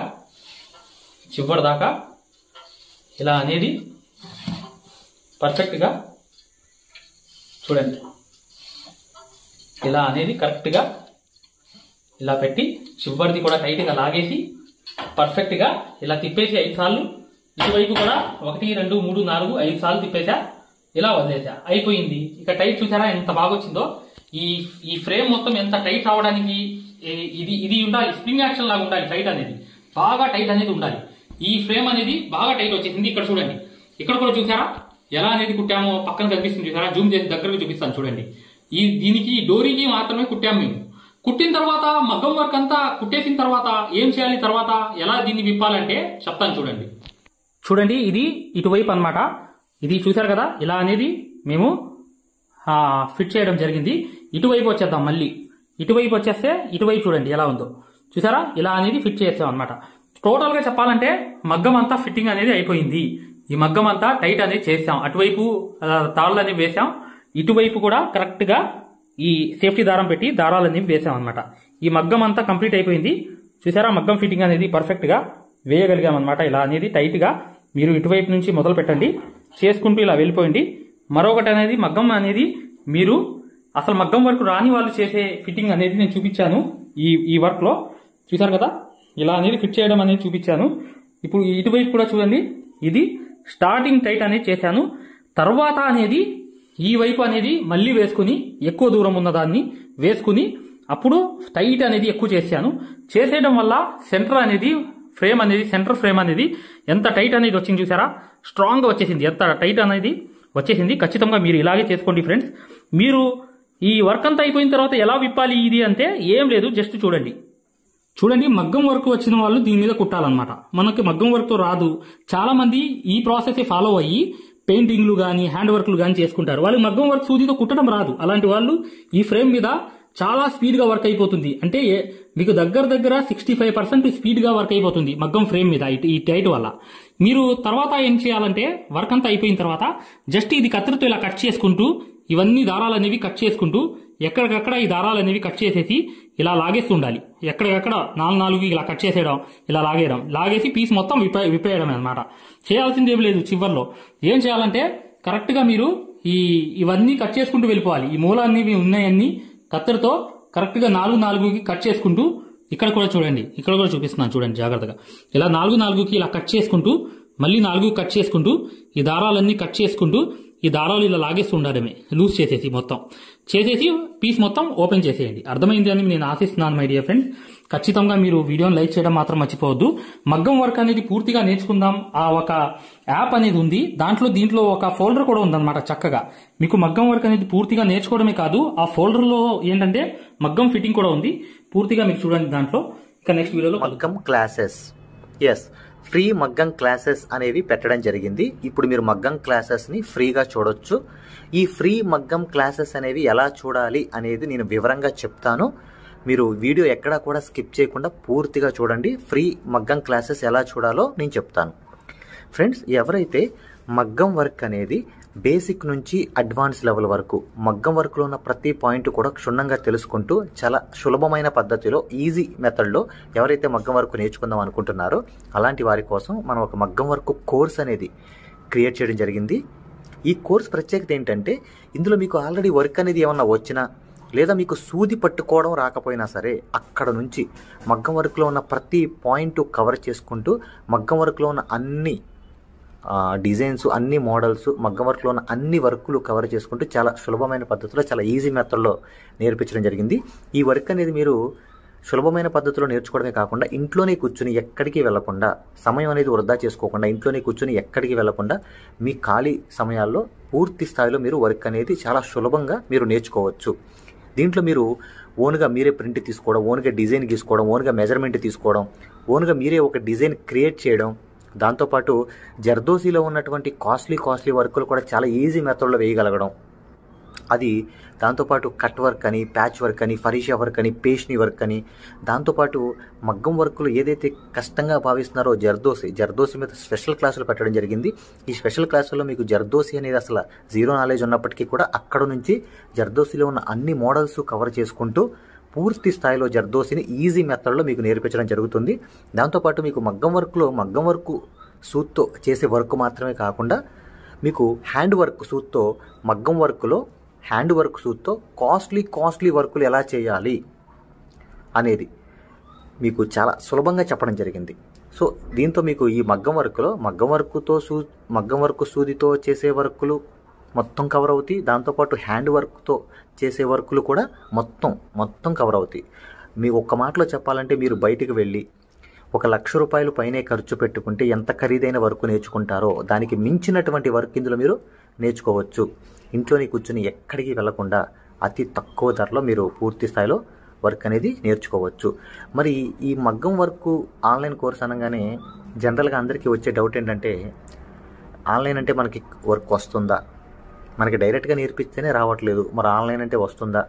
చివరి దాకా ఇలా అనేది పర్ఫెక్ట్ గా చూడండి. ఇలా అనేది కరెక్ట్ గా ఇలా పెట్టి చివరిది కూడా టైట్ గా లాగేసి పర్ఫెక్ట్ గా ఇలా తిప్పేసి 5 సార్లు, ఇటువైపు కూడా 1 2 3 4 5 సార్లు తిప్పేసా, ఇలా వదిలేసా, అయిపోయింది. ఇక టైట్ చూసారా ఎంత బాగా వచ్చిందో. ఈ ఫ్రేమ్ మొత్తం ఎంత టైట్ రావడానికి ఇది ఉండాలి, స్ప్రింగ్ యాక్షన్ లాగా ఉండాలి. టైట్ అనేది బాగా టైట్ అనేది ఉండాలి. ఈ ఫ్రేమ్ అనేది బాగా టైట్ వచ్చేసింది. ఇక్కడ చూడండి, ఇక్కడ కూడా చూసారా ఎలా అనేది కుట్టామో, పక్కన కనిపిస్తుంది చూసారా, జూమ్ చేసి దగ్గరకు చూపిస్తాను చూడండి. దీనికి డోరీకి మాత్రమే కుట్టాము మేము. కుట్టిన తర్వాత మగ్గం వర్క్ అంతా కుట్టేసిన తర్వాత ఏం చేయాలి, తర్వాత ఎలా దీన్ని విప్పాలంటే చెప్తాను చూడండి. చూడండి ఇది ఇటువైపు అన్నమాట. ఇది చూసారు కదా, ఇలా అనేది మేము ఫిట్ చేయడం జరిగింది. ఇటువైపు వచ్చేద్దాం. మళ్ళీ ఇటువైపు వచ్చేస్తే ఇటువైపు చూడండి ఎలా ఉందో, చూసారా ఇలా అనేది ఫిట్ చేస్తాం అనమాట. టోటల్ గా చెప్పాలంటే మగ్గం అంతా ఫిట్టింగ్ అనేది అయిపోయింది. ఈ మగ్గం అంతా టైట్ అనేది చేసాం. అటువైపు తాళ్ళు అనేవి వేసాం, ఇటువైపు కూడా కరెక్ట్ గా ఈ సేఫ్టీ దారం పెట్టి దారాలు అనేవి వేసాం అనమాట. ఈ మగ్గం అంతా కంప్లీట్ అయిపోయింది. చూసారా మగ్గం ఫిట్టింగ్ అనేది పర్ఫెక్ట్ గా వేయగలిగాం అనమాట. ఇలా అనేది టైట్ గా మీరు ఇటువైపు నుంచి మొదలు పెట్టండి, చేసుకుంటూ ఇలా వెళ్ళిపోయింది. మరొకటి అనేది మగ్గం అనేది మీరు అసలు మగ్గం వర్క్ రాని వాళ్ళు చేసే ఫిట్టింగ్ అనేది నేను చూపించాను. ఈ వర్క్లో చూసారు కదా, ఇలా అనేది ఫిట్ చేయడం అనేది చూపించాను. ఇప్పుడు ఇటువైపు కూడా చూడండి, ఇది స్టార్టింగ్ టైట్ అనేది చేశాను. తర్వాత అనేది ఈ వైపు అనేది మళ్ళీ వేసుకుని ఎక్కువ దూరం ఉన్న దాన్ని వేసుకుని అప్పుడు టైట్ అనేది ఎక్కువ చేశాను. చేసేయడం వల్ల సెంటర్ అనేది సెంటర్ ఫ్రేమ్ అనేది ఎంత టైట్ అనేది వచ్చింది చూసారా, స్ట్రాంగ్గా వచ్చేసింది, ఎంత టైట్ అనేది వచ్చేసింది. ఖచ్చితంగా మీరు ఇలాగే చేసుకోండి ఫ్రెండ్స్. మీరు ఈ వర్క్ అంతా అయిపోయిన తర్వాత ఎలా విప్పాలి ఇది అంటే ఏం లేదు, జస్ట్ చూడండి. మగ్గం వర్క్ వచ్చిన వాళ్ళు దీని మీద కుట్టాలన్నమాట. మనకి మగ్గం వర్క్తో రాదు. చాలా మంది ఈ ప్రాసెస్ ఫాలో అయ్యి పెయింటింగ్లు కానీ హ్యాండ్ వర్క్లు కానీ చేసుకుంటారు. వాళ్ళు మగ్గం వర్క్ సూదితో కుట్టడం రాదు. అలాంటి వాళ్ళు ఈ ఫ్రేమ్ మీద చాలా స్పీడ్గా వర్క్ అయిపోతుంది. అంటే మీకు దగ్గర 65% స్పీడ్గా వర్క్ అయిపోతుంది మగ్గం ఫ్రేమ్ మీద ఈ టైట్ వల్ల. మీరు తర్వాత ఏం చేయాలంటే వర్క్ అంతా అయిపోయిన తర్వాత జస్ట్ ఇది కత్తెరతో ఇలా కట్ చేసుకుంటూ ఇవన్నీ దారాలు అనేవి కట్ చేసుకుంటూ ఎక్కడికక్కడ ఈ దారాలు అనేవి కట్ చేసేసి ఇలా లాగేస్తూ ఉండాలి. ఎక్కడికక్కడ 4 ఇలా కట్ చేసేయడం, ఇలా లాగేసి పీస్ మొత్తం విప్పేయడం అనమాట. చేయాల్సింది ఏం లేదు. చివర్లో ఏం చేయాలంటే కరెక్ట్గా మీరు ఇవన్నీ కట్ చేసుకుంటూ వెళ్ళిపోవాలి. ఈ మూలాన్ని ఉన్నాయన్నీ కత్తెరతో కరెక్ట్గా 4 కట్ చేసుకుంటూ, ఇక్కడ కూడా చూడండి, ఇక్కడ కూడా చూపిస్తున్నాను చూడండి జాగ్రత్తగా. ఇలా 4 ఇలా కట్ చేసుకుంటూ మళ్ళీ 4 కట్ చేసుకుంటూ ఈ దారాలన్నీ కట్ చేసుకుంటూ ఈ దారాలు ఇలా లాగేస్తూ ఉండడమే, లూజ్ చేసేసి మొత్తం చేసేసి పీస్ మొత్తం ఓపెన్ చేసేయండి. అర్థమైంది అని నేను ఆశిస్తున్నాను మై డియర్ ఫ్రెండ్స్. ఖచ్చితంగా మీరు వీడియోని లైక్ చేయడం మాత్రం మర్చిపోవద్దు. మగ్గం వర్క్ అనేది పూర్తిగా నేర్చుకుందాం. ఆ ఒక యాప్ అనేది ఉంది, దీంట్లో ఒక ఫోల్డర్ కూడా ఉందన్నమాట. చక్కగా మీకు మగ్గం వర్క్ అనేది పూర్తిగా నేర్చుకోవడమే కాదు, ఆ ఫోల్డర్లో ఏంటంటే మగ్గం ఫిట్టింగ్ కూడా ఉంది. పూర్తిగా మీరు చూడండి దాంట్లో. ఇక నెక్స్ట్ వీడియోలో మగ్గం క్లాసెస్, ఫ్రీ మగ్గం క్లాసెస్ అనేవి పెట్టడం జరిగింది. ఇప్పుడు మీరు మగ్గం క్లాసెస్ని ఫ్రీగా చూడొచ్చు. ఈ ఫ్రీ మగ్గం క్లాసెస్ అనేవి ఎలా చూడాలి అనేది నేను వివరంగా చెప్తాను. మీరు వీడియో ఎక్కడా కూడా స్కిప్ చేయకుండా పూర్తిగా చూడండి. ఫ్రీ మగ్గం క్లాసెస్ ఎలా చూడాలో నేను చెప్తాను. ఫ్రెండ్స్, ఎవరైతే మగ్గం వర్క్ అనేది బేసిక్ నుంచి అడ్వాన్స్ లెవెల్ వరకు మగ్గం వర్క్లో ఉన్న ప్రతి పాయింట్ కూడా క్షుణ్ణంగా తెలుసుకుంటూ చాలా సులభమైన పద్ధతిలో ఈజీ మెథడ్లో ఎవరైతే మగ్గం వర్క్ నేర్చుకుందాం అనుకుంటున్నారో అలాంటి వారి కోసం మనం ఒక మగ్గం వర్క్ కోర్స్ అనేది క్రియేట్ చేయడం జరిగింది. ఈ కోర్స్ ప్రత్యేకత ఏంటంటే ఇందులో మీకు ఆల్రెడీ వర్క్ అనేది ఏమన్నా వచ్చినా లేదా మీకు సూది పట్టుకోవడం రాకపోయినా సరే అక్కడ నుంచి మగ్గం వర్క్లో ఉన్న ప్రతి పాయింట్ కవర్ చేసుకుంటూ మగ్గం వర్క్లో ఉన్న అన్ని డిజైన్స్, అన్ని మోడల్స్, మగ్గం వర్క్లో ఉన్న అన్ని వర్కులు కవర్ చేసుకుంటూ చాలా సులభమైన పద్ధతిలో చాలా ఈజీ మెథడ్లో నేర్పించడం జరిగింది. ఈ వర్క్ అనేది మీరు సులభమైన పద్ధతిలో నేర్చుకోవడమే కాకుండా ఇంట్లోనే కూర్చుని ఎక్కడికి వెళ్లకుండా, సమయం అనేది వృధా చేసుకోకుండా ఇంట్లోనే కూర్చుని ఎక్కడికి వెళ్లకుండా మీ ఖాళీ సమయాల్లో పూర్తి స్థాయిలో మీరు వర్క్ అనేది చాలా సులభంగా మీరు నేర్చుకోవచ్చు. దీంట్లో మీరు ఓన్గా మీరే ప్రింట్ తీసుకోవడం, ఓన్గా డిజైన్ గీసుకోవడం, ఓన్గా మెజర్మెంట్ తీసుకోవడం, ఓన్గా మీరే ఒక డిజైన్ క్రియేట్ చేయడం, దాంతోపాటు జర్దోసీలో ఉన్నటువంటి కాస్ట్లీ వర్కులు కూడా చాలా ఈజీ మెథడ్లో వేయగలగడం, అది దాంతోపాటు కట్ వర్క్ అని, ప్యాచ్ వర్క్ అని, ఫరీషా వర్క్ అని, పేష్ని వర్క్ అని, దాంతోపాటు మగ్గం వర్కులు ఏదైతే కష్టంగా భావిస్తున్నారో జర్దోసి మీద స్పెషల్ క్లాసులు పెట్టడం జరిగింది. ఈ స్పెషల్ క్లాసుల్లో మీకు జర్దోసి అనేది అసలు జీరో నాలెడ్జ్ ఉన్నప్పటికీ కూడా అక్కడ నుంచి జర్దోసిలో ఉన్న అన్ని మోడల్స్ కవర్ చేసుకుంటూ పూర్తి స్థాయిలో జర్దోసిని ఈజీ మెథడ్లో మీకు నేర్పించడం జరుగుతుంది. దాంతోపాటు మీకు మగ్గం వర్క్ సూత్తో చేసే వర్క్ మాత్రమే కాకుండా మీకు హ్యాండ్ వర్క్ సూత్తో, మగ్గం వర్క్లో హ్యాండ్ వర్క్ సూత్తో కాస్ట్లీ వర్కులు ఎలా చేయాలి అనేది మీకు చాలా సులభంగా చెప్పడం జరిగింది. సో దీంతో మీకు ఈ మగ్గం వర్క్ సూదితో చేసే వర్కులు మొత్తం కవర్ అవుతాయి. దాంతోపాటు హ్యాండ్ వర్క్తో చేసే వర్కులు కూడా మొత్తం కవర్ అవుతాయి. మీ ఒక్క మాటలో చెప్పాలంటే మీరు బయటికి వెళ్ళి ₹1,00,000 పైనే ఖర్చు పెట్టుకుంటే ఎంత ఖరీదైన వర్క్ నేర్చుకుంటారో దానికి మించినటువంటి వర్క్ ఇందులో మీరు నేర్చుకోవచ్చు. ఇంట్లోనే కూర్చుని ఎక్కడికి వెళ్లకుండా అతి తక్కువ ధరలో మీరు పూర్తి స్థాయిలో వర్క్ అనేది నేర్చుకోవచ్చు. మరి ఈ మగ్గం వర్క్ ఆన్లైన్ కోర్స్ అనగానే జనరల్గా అందరికీ వచ్చే డౌట్ ఏంటంటే, ఆన్లైన్ అంటే మనకి వర్క్ వస్తుందా, మనకి డైరెక్ట్గా నేర్పిస్తేనే రావట్లేదు, మరి ఆన్లైన్ అంటే వస్తుందా,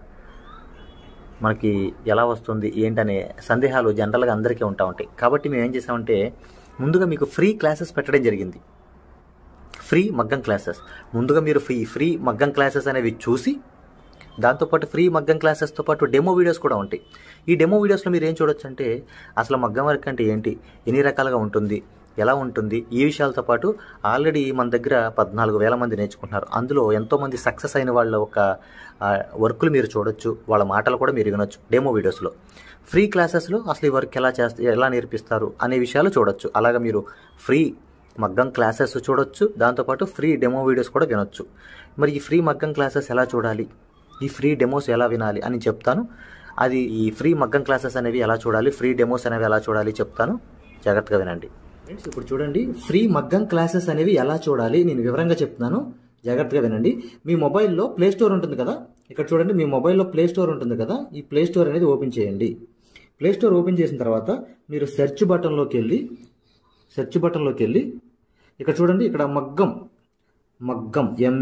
మనకి ఎలా వస్తుంది ఏంటనే సందేహాలు జనరల్గా అందరికీ ఉంటాయి. కాబట్టి మేము ఏం చేసామంటే ముందుగా మీకు ఫ్రీ క్లాసెస్ పెట్టడం జరిగింది. ఫ్రీ మగ్గం క్లాసెస్ ముందుగా మీరు ఫ్రీ మగ్గం క్లాసెస్ అనేవి చూసి, దాంతోపాటు ఫ్రీ మగ్గం క్లాసెస్తో పాటు డెమో వీడియోస్ కూడా ఉంటాయి. ఈ డెమో వీడియోస్లో మీరు ఏం చూడొచ్చు అంటే అసలు మగ్గం వర్క్ అంటే ఏంటి, ఎన్ని రకాలుగా ఉంటుంది, ఎలా ఉంటుంది ఈ విషయాలతో పాటు ఆల్రెడీ మన దగ్గర 14,000 మంది నేర్చుకుంటున్నారు. అందులో ఎంతోమంది సక్సెస్ అయిన వాళ్ళ ఒక వర్కులు మీరు చూడొచ్చు, వాళ్ళ మాటలు కూడా మీరు వినొచ్చు డెమో వీడియోస్లో. ఫ్రీ క్లాసెస్లో అసలు ఈ వర్క్ ఎలా నేర్పిస్తారు అనే విషయాలు చూడొచ్చు. అలాగా మీరు ఫ్రీ మగ్గం క్లాసెస్ చూడొచ్చు, దాంతోపాటు ఫ్రీ డెమో వీడియోస్ కూడా వినొచ్చు. మరి ఈ ఫ్రీ మగ్గం క్లాసెస్ ఎలా చూడాలి, ఈ ఫ్రీ డెమోస్ ఎలా వినాలి అని చెప్తాను. అది ఈ ఫ్రీ మగ్గం క్లాసెస్ అనేవి ఎలా చూడాలి, ఫ్రీ డెమోస్ అనేవి ఎలా చూడాలి చెప్తాను, జాగ్రత్తగా వినండి. ఫ్రెండ్స్ ఇప్పుడు చూడండి, ఫ్రీ మగ్గం క్లాసెస్ అనేవి ఎలా చూడాలి నేను వివరంగా చెప్తున్నాను, జాగ్రత్తగా వినండి. మీ మొబైల్లో ప్లే స్టోర్ ఉంటుంది కదా, ఇక్కడ చూడండి మీ మొబైల్లో ప్లే స్టోర్ ఉంటుంది కదా, ఈ ప్లే స్టోర్ అనేది ఓపెన్ చేయండి. ప్లే స్టోర్ ఓపెన్ చేసిన తర్వాత మీరు సెర్చ్ బటన్లోకి వెళ్ళి ఇక్కడ చూడండి, ఇక్కడ మగ్గం MAGGAM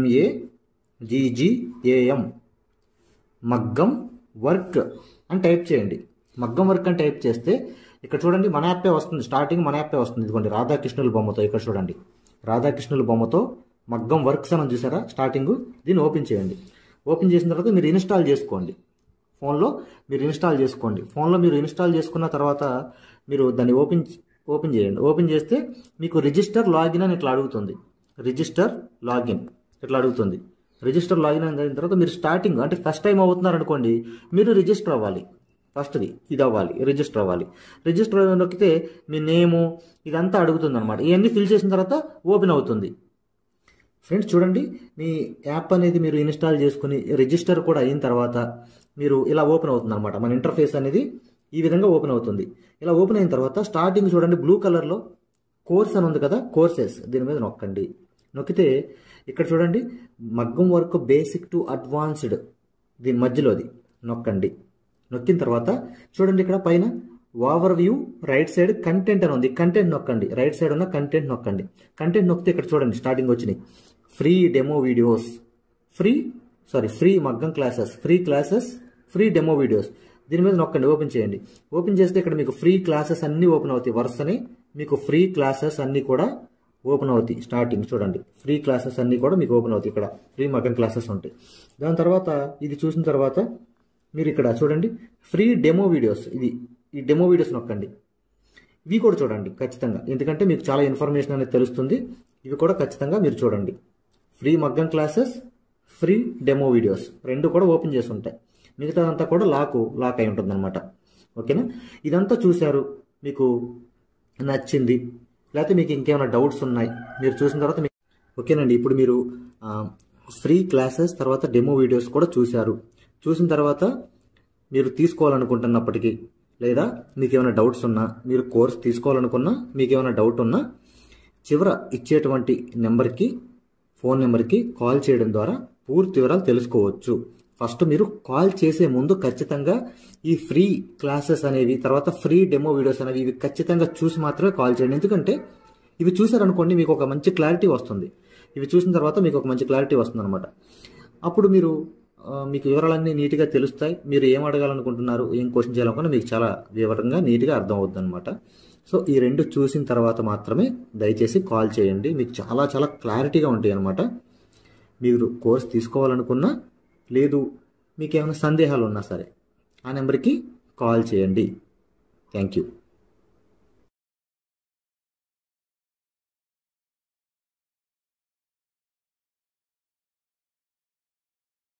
మగ్గం వర్క్ అని టైప్ చేయండి. మగ్గం వర్క్ అని టైప్ చేస్తే ఇక్కడ చూడండి మన యాపే వస్తుంది, స్టార్టింగ్ మన యాపే వస్తుంది. ఇదిగోండి రాధాకృష్ణుల బొమ్మతో, ఇక్కడ చూడండి రాధాకృష్ణుల బొమ్మతో మగ్గం వర్క్స్ అని చూసారా స్టార్టింగ్. దీన్ని ఓపెన్ చేయండి. ఓపెన్ చేసిన తర్వాత మీరు ఇన్స్టాల్ చేసుకోండి. ఫోన్లో మీరు ఇన్స్టాల్ చేసుకున్న తర్వాత మీరు దాన్ని ఓపెన్ చేయండి. ఓపెన్ చేస్తే మీకు రిజిస్టర్ లాగిన్ అని ఇట్లా అడుగుతుంది. రిజిస్టర్ లాగిన్ అయిన తర్వాత మీరు స్టార్టింగ్ అంటే ఫస్ట్ టైం అవుతున్నారు అనుకోండి, మీరు రిజిస్టర్ అవ్వాలి. ఫస్ట్ది ఇది అవ్వాలి, రిజిస్టర్ అవ్వాలి. రిజిస్టర్ నొక్కితే మీ నేము ఇదంతా అడుగుతుంది అనమాట. ఇవన్నీ ఫిల్ చేసిన తర్వాత ఓపెన్ అవుతుంది. ఫ్రెండ్స్ చూడండి, మీ యాప్ అనేది మీరు ఇన్స్టాల్ చేసుకుని రిజిస్టర్ కూడా అయిన తర్వాత మీరు ఇలా ఓపెన్ అవుతుంది అనమాట. మన ఇంటర్ఫేస్ అనేది ఈ విధంగా ఓపెన్ అవుతుంది. ఇలా ఓపెన్ అయిన తర్వాత స్టార్టింగ్ చూడండి బ్లూ కలర్లో కోర్స్ అని ఉంది కదా, కోర్సెస్ దీని మీద నొక్కండి. నొక్కితే ఇక్కడ చూడండి మగ్గం వర్క్ బేసిక్ టు అడ్వాన్స్డ్ దీని మధ్యలోది నొక్కండి. నొక్కిన తర్వాత చూడండి ఇక్కడ పైన over view right side content అని ఉంది, కంటెంట్ నొక్కండి. రైట్ సైడ్ ఉన్న కంటెంట్ నొక్కండి. కంటెంట్ నొక్కితే ఇక్కడ చూడండి స్టార్టింగ్ వచ్చినాయి ఫ్రీ డెమో వీడియోస్, ఫ్రీ మగ్గం క్లాసెస్, ఫ్రీ డెమో వీడియోస్. దీని మీద నొక్కండి, ఓపెన్ చేయండి. ఓపెన్ చేస్తే ఇక్కడ మీకు ఫ్రీ క్లాసెస్ అన్నీ ఓపెన్ అవుతాయి. వరుసనే మీకు ఫ్రీ క్లాసెస్ అన్నీ కూడా ఓపెన్ అవుతాయి. స్టార్టింగ్ చూడండి ఫ్రీ క్లాసెస్ అన్నీ కూడా మీకు ఓపెన్ అవుతాయి. ఇక్కడ ఫ్రీ మగ్గం క్లాసెస్ ఉంటాయి. దాని తర్వాత ఇది చూసిన తర్వాత మీరు ఇక్కడ చూడండి ఫ్రీ డెమో వీడియోస్, ఈ డెమో వీడియోస్ నొక్కండి. ఇవి కూడా చూడండి ఖచ్చితంగా, ఎందుకంటే మీకు చాలా ఇన్ఫర్మేషన్ అనేది తెలుస్తుంది. ఇవి కూడా ఖచ్చితంగా మీరు చూడండి. ఫ్రీ మగ్గం క్లాసెస్, ఫ్రీ డెమో వీడియోస్ రెండు కూడా ఓపెన్ చేసి ఉంటాయి. మిగతా అంతా కూడా లాక్ అయి ఉంటుంది అనమాట. ఓకేనా, ఇదంతా చూశారు, మీకు నచ్చింది, లేకపోతే మీకు ఇంకేమైనా డౌట్స్ ఉన్నాయి మీరు చూసిన తర్వాత ఓకేనండి. ఇప్పుడు మీరు ఫ్రీ క్లాసెస్ తర్వాత డెమో వీడియోస్ కూడా చూసిన తర్వాత మీరు తీసుకోవాలనుకుంటున్నప్పటికీ, లేదా మీకు ఏమైనా డౌట్స్ ఉన్నా, మీరు కోర్స్ తీసుకోవాలనుకున్నా, మీకు ఏమైనా డౌట్ ఉన్నా చివర ఇచ్చేటువంటి ఫోన్ నెంబర్కి కాల్ చేయడం ద్వారా పూర్తి వివరాలు తెలుసుకోవచ్చు. ఫస్ట్ మీరు కాల్ చేసే ముందు ఖచ్చితంగా ఈ ఫ్రీ క్లాసెస్ అనేవి, తర్వాత ఫ్రీ డెమో వీడియోస్ అనేవి ఇవి ఖచ్చితంగా చూసి మాత్రమే కాల్ చేయండి. ఎందుకంటే ఇవి చూసారనుకోండి మీకు ఒక మంచి క్లారిటీ వస్తుంది. ఇవి చూసిన తర్వాత మీకు ఒక మంచి క్లారిటీ వస్తుంది అనమాట. అప్పుడు మీకు వివరాలన్నీ నీట్గా తెలుస్తాయి. మీరు ఏం అడగాలనుకుంటున్నారు, ఏం క్వశ్చన్ చేయాలనుకున్నా మీకు చాలా వివరంగా నీట్గా అర్థం అవుతుంది అనమాట. సో ఈ రెండు చూసిన తర్వాత మాత్రమే దయచేసి కాల్ చేయండి. మీకు చాలా చాలా క్లారిటీగా ఉంటాయి అనమాట. మీరు కోర్స్ తీసుకోవాలనుకున్నా, లేదు మీకు ఏమైనా సందేహాలు ఉన్నా సరే ఆ నెంబర్కి కాల్ చేయండి. Thank you.